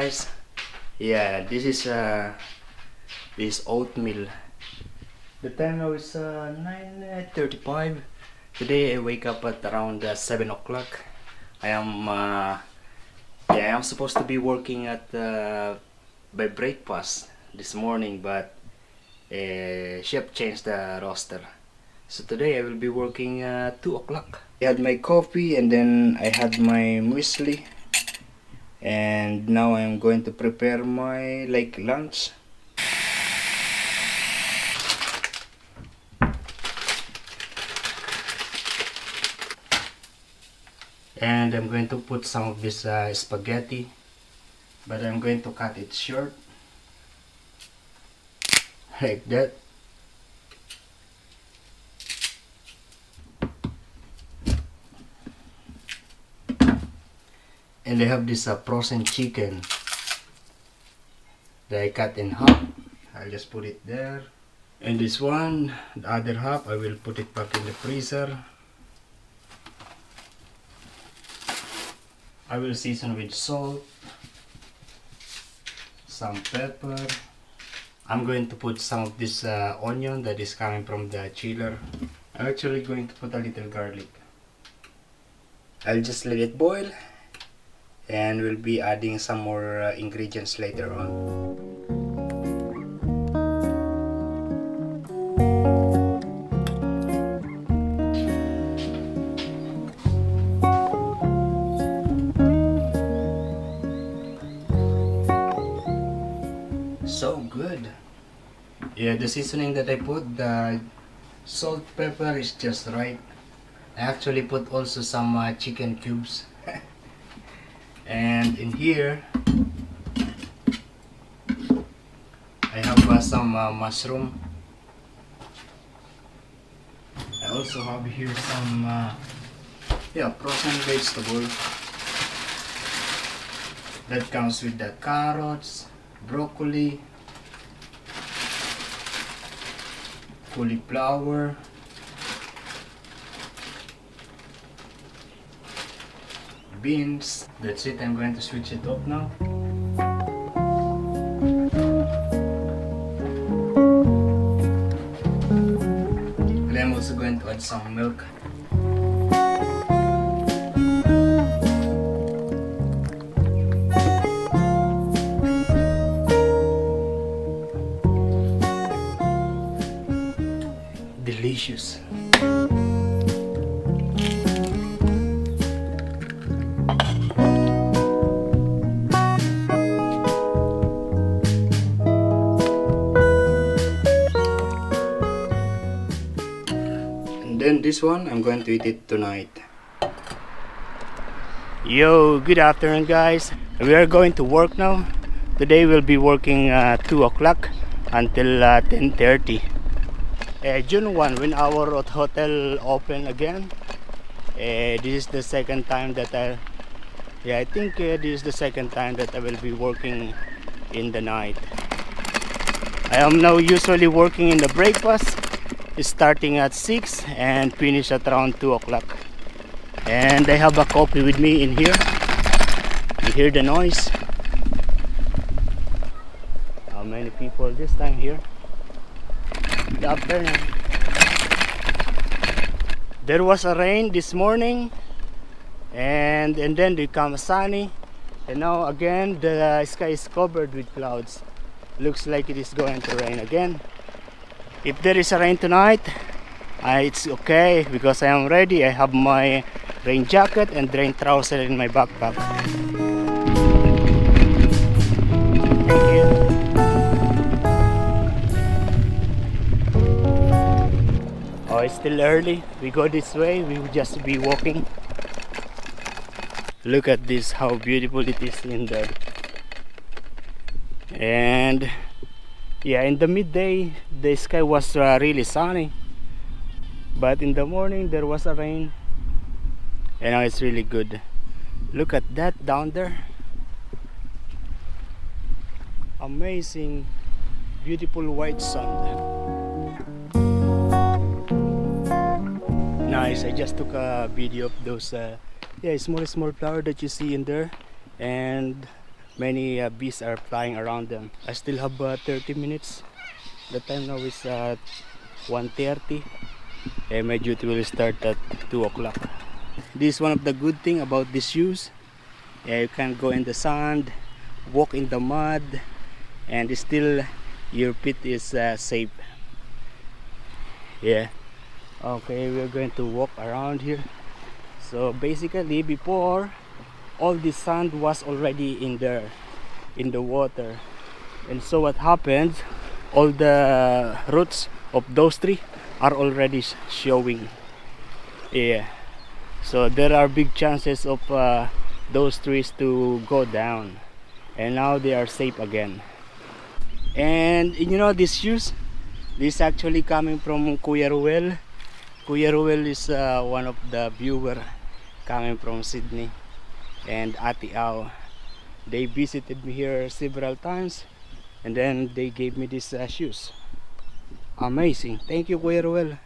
guys. Yeah, this oatmeal. The time now is 9:35. Today I wake up at around 7 o'clock. I am I am supposed to be working at by breakfast this morning, but chef changed the roster. So today I will be working 2 o'clock. I had my coffee and then I had my muesli. And now I'm going to prepare my lunch. And I'm going to put some of this spaghetti, but I'm going to cut it short like that. And I have this frozen chicken that I cut in half. I'll just put it there. And this one, the other half, I will put it back in the freezer. I will season with salt, some pepper. I'm going to put some of this onion that is coming from the chiller. I'm actually going to put a little garlic. I'll just let it boil. And we'll be adding some more ingredients later on. So good. Yeah, the seasoning that I put, the salt, pepper is just right. I actually put also some chicken cubes. And in here I have some mushroom. I also have here some frozen vegetable that comes with the carrots, broccoli, cauliflower, beans. That's it. I'm going to switch it off now. And I'm also going to add some milk. Delicious. Then this one, I'm going to eat it tonight. Yo, good afternoon guys. We are going to work now. Today we'll be working 2 o'clock until 10:30. June 1, when our hotel open again. This is the second time that I think this is the second time that I will be working in the night. I am now usually working in the breakfast, starting at 6 and finish at around 2 o'clock. And I have a coffee with me in here. You hear the noise. How many people this time here? Good afternoon. There was a rain this morning and then become sunny, and now again the sky is covered with clouds. Looks like it is going to rain again. If there is a rain tonight, it's okay because I am ready. I have my rain jacket and rain trouser in my backpack. Thank you. Oh, it's still early. We go this way. We will just be walking. Look at this, how beautiful it is in there. And yeah, in the midday the sky was really sunny, but in the morning there was a rain, and now it's really good. Look at that down there. Amazing, beautiful white sun. Nice. I just took a video of those small flower that you see in there, and many bees are flying around them. I still have 30 minutes. The time now is 1:30, and my duty will start at 2 o'clock. This is one of the good thing about these shoes. You can go in the sand, walk in the mud, and still your feet is safe. Yeah. Okay, we're going to walk around here. So basically, before, all the sand was already in there, in the water. And so what happens, all the roots of those trees are already showing. Yeah. So there are big chances of those trees to go down. And now they are safe again. And you know these shoes? This actually coming from Kuya Ruel. Kuya Ruel is one of the viewer coming from Sydney, and Ati Ao. They visited me here several times, and then they gave me these shoes. Amazing. Thank you, Kuya Ruel.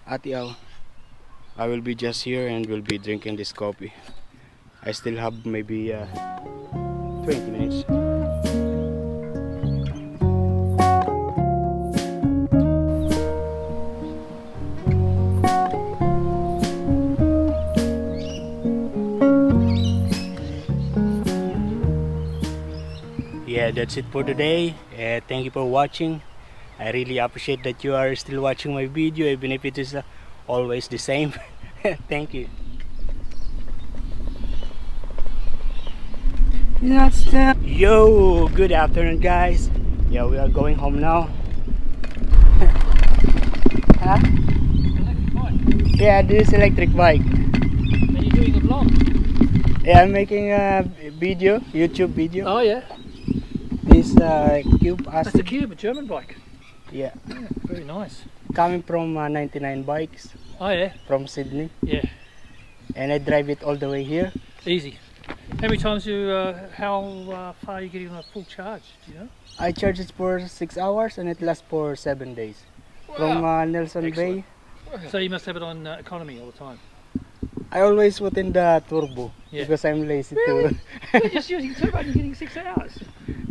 Ati Ao. I will be just here and will be drinking this coffee. I still have maybe 20 minutes. Yeah, that's it for today. Thank you for watching. I really appreciate that you are still watching my video, even if it is always the same. Thank you. Yo, good afternoon, guys. Yeah, we are going home now. Huh? Electric bike? Yeah, this electric bike. Are you doing a vlog? Yeah, I'm making a video, YouTube video. Oh yeah. This Cube That's Acid. a Cube, a German bike. Yeah, Yeah, very nice. coming from 99 Bikes Oh yeah. from Sydney, Yeah. and I drive it all the way here. Easy. How many times how far are you getting on a full charge? Do you know? I charge it for 6 hours and it lasts for 7 days. From Nelson Excellent. Bay. So you must have it on economy all the time. I always put in the turbo Yeah. because I'm lazy Really? to. You're just using turbo and you're getting 6 hours.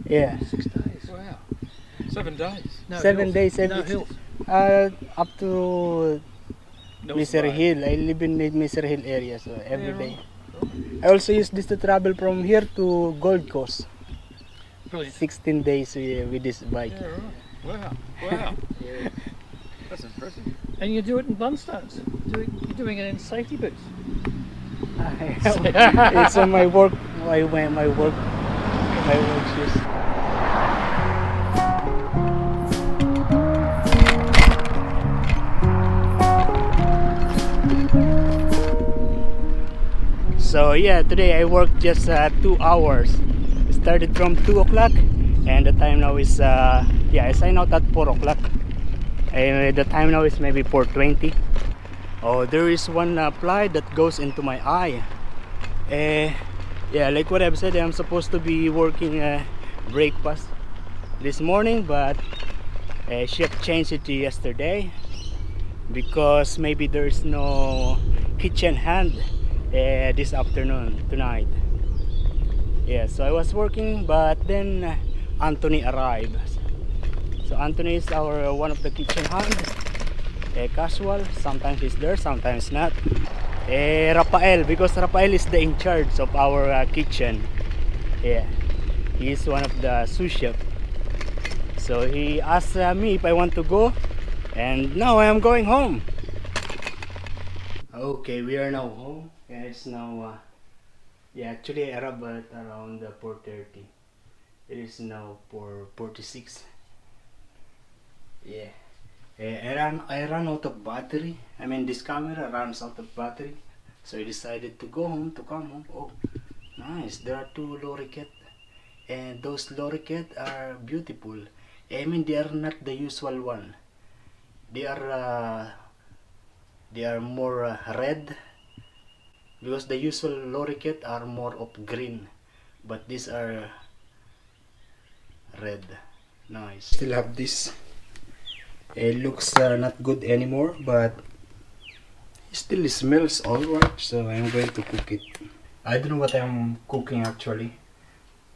Yeah, 6 days. Wow. 7 days. No 7 hills. days. No It's, hills. up to Misery Hill. I live in the Misery Hill area, so every Yeah, day. I also use this to travel from here to Gold Coast. Brilliant. 16 days with this bike. Yeah, right. Wow. Wow. That's impressive. And you do it in Blundstones. You're doing it in safety boots. It's on my work, my work shoes. So yeah, today I worked just 2 hours. Started from 2 o'clock, and the time now is yeah, I sign out at 4 o'clock. And the time now is maybe 4:20. Oh, there is one fly that goes into my eye. Yeah, like what I've said, I'm supposed to be working breakfast this morning, but chef changed it to yesterday because maybe there's no kitchen hand this afternoon tonight. Yeah, so I was working, but then Anthony arrived. So Anthony is our one of the kitchen hands. Casual, sometimes he's there, sometimes not. Rafael, because Rafael is the in charge of our kitchen. Yeah, he is one of the sous chef. So he asked me if I want to go, and now I am going home. Okay, we are now home. Yeah, it's now yeah, actually I arrived at around 4:30. It is now 4:46. Yeah. I ran out of battery. I mean, this camera runs out of battery, so I decided to go home, to come home. Oh, nice! There are 2 lorikeet, and those lorikeet are beautiful. I mean, they are not the usual one. They are more red, because the usual lorikeet are more of green, but these are red. Nice. Still have this. It looks not good anymore, but it still smells alright, so I'm going to cook it. I don't know what I'm cooking actually,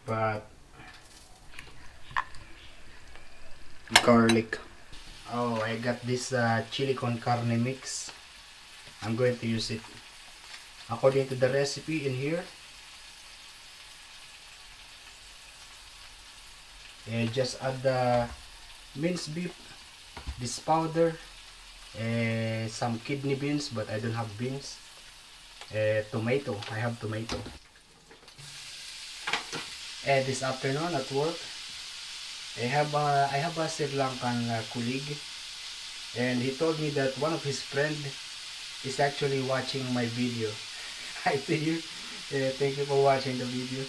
but garlic. Oh, I got this chili con carne mix. I'm going to use it according to the recipe in here. Just add the minced beef, this powder, some kidney beans, but I don't have beans. Tomato, I have tomato. This afternoon at work, I have a Sri Lankan colleague, and he told me that one of his friend is actually watching my video. Hi to you. Thank you for watching the video.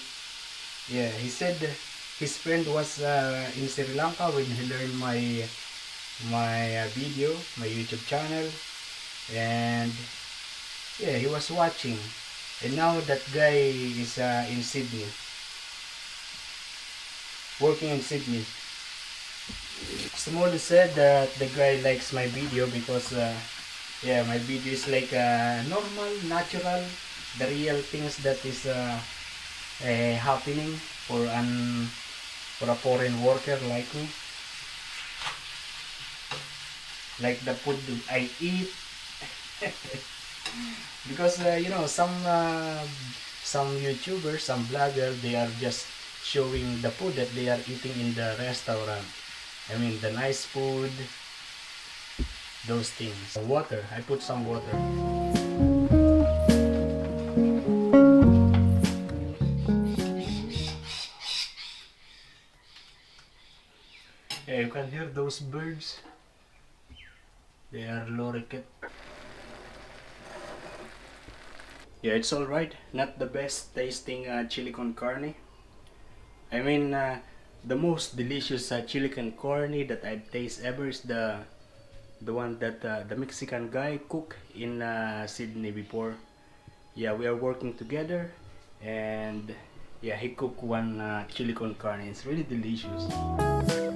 Yeah, he said his friend was in Sri Lanka when he learned my video, my YouTube channel, and yeah, he was watching, and now that guy is in Sydney, working in Sydney. Somebody said that the guy likes my video because yeah, my video is like normal, natural, the real things that is happening for a foreign worker like me, like the food I eat. Because you know, some YouTubers, some bloggers, they are just showing the food that they are eating in the restaurant. I mean, the nice food, those things. Water, I put some water. Yeah, you can hear those birds. They are lorikeet. Yeah, it's alright. Not the best tasting chili con carne. I mean, the most delicious chili con carne that I've tasted ever is the one that the Mexican guy cooked in Sydney before. Yeah, we are working together, and yeah, he cooked one chili con carne. It's really delicious.